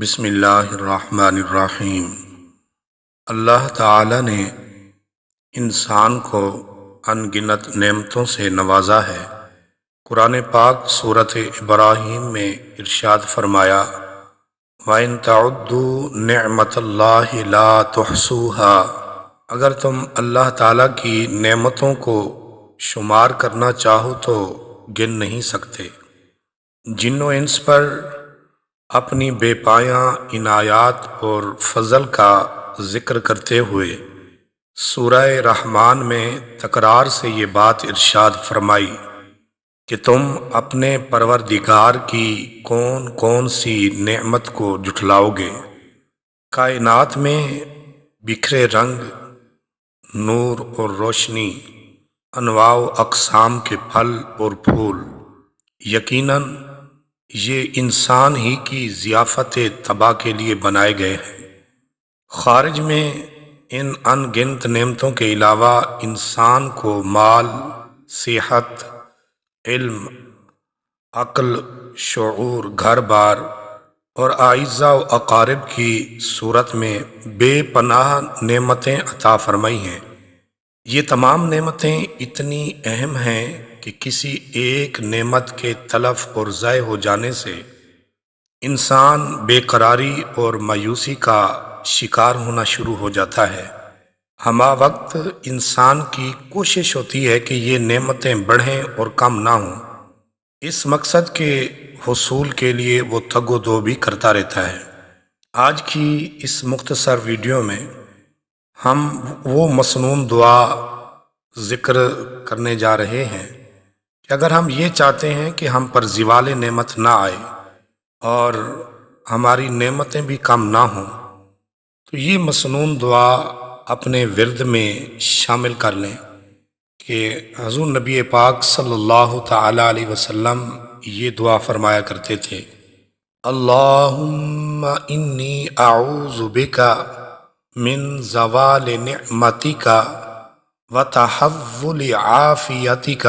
بسم اللہ الرحمن الرحیم۔ اللہ تعالی نے انسان کو ان گنت نعمتوں سے نوازا ہے۔ قرآن پاک سورۃ ابراہیم میں ارشاد فرمایا، وَإِن تَعُدُّوا نِعْمَةَ اللَّهِ لَا تُحْصُوهَا، اگر تم اللہ تعالیٰ کی نعمتوں کو شمار کرنا چاہو تو گن نہیں سکتے۔ جن و انس پر اپنی بے پایاں عنایات اور فضل کا ذکر کرتے ہوئے سورہ رحمان میں تکرار سے یہ بات ارشاد فرمائی کہ تم اپنے پروردگار کی کون کون سی نعمت کو جھٹلاؤ گے۔ کائنات میں بکھرے رنگ، نور اور روشنی، انواع و اقسام کے پھل اور پھول، یقیناً یہ انسان ہی کی ضیافت طبع کے لیے بنائے گئے ہیں۔ خارج میں ان ان گنت نعمتوں کے علاوہ انسان کو مال، صحت، علم، عقل، شعور، گھر بار اور اعزاء و اقارب کی صورت میں بے پناہ نعمتیں عطا فرمائی ہیں۔ یہ تمام نعمتیں اتنی اہم ہیں کہ کسی ایک نعمت کے تلف اور ضائع ہو جانے سے انسان بے قراری اور مایوسی کا شکار ہونا شروع ہو جاتا ہے۔ ہمہ وقت انسان کی کوشش ہوتی ہے کہ یہ نعمتیں بڑھیں اور کم نہ ہوں۔ اس مقصد کے حصول کے لیے وہ تگ و دو بھی کرتا رہتا ہے۔ آج کی اس مختصر ویڈیو میں ہم وہ مسنون دعا ذکر کرنے جا رہے ہیں کہ اگر ہم یہ چاہتے ہیں کہ ہم پر زوال نعمت نہ آئے اور ہماری نعمتیں بھی کم نہ ہوں تو یہ مسنون دعا اپنے ورد میں شامل کر لیں کہ حضور نبی پاک صلی اللہ تعالی علیہ وسلم یہ دعا فرمایا کرتے تھے، اللہم انی اعوذ بک من زوال نعمتک وتحول عافیتک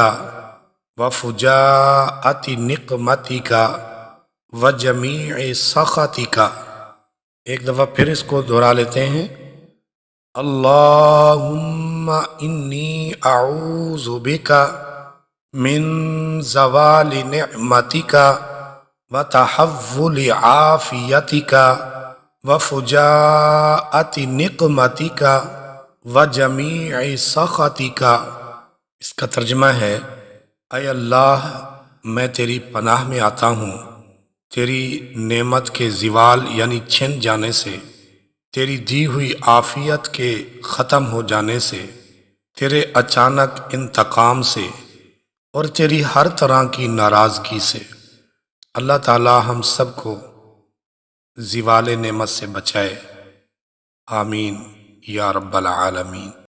وفجاءۃ نقمتک وجمیع سخطک۔ ایک دفعہ پھر اس کو دہرا لیتے ہیں، اللہم انی اعوذ بک من زوال نعمتک وتحول عافیتک وفجاءۃ نقمتک وجمیع سخطک۔ اس کا ترجمہ ہے، اے اللہ میں تیری پناہ میں آتا ہوں تیری نعمت کے زوال یعنی چھن جانے سے، تیری دی ہوئی عافیت کے ختم ہو جانے سے، تیرے اچانک انتقام سے اور تیری ہر طرح کی ناراضگی سے۔ اللہ تعالی ہم سب کو زوال نعمت سے بچائے، آمین یا رب العالمین۔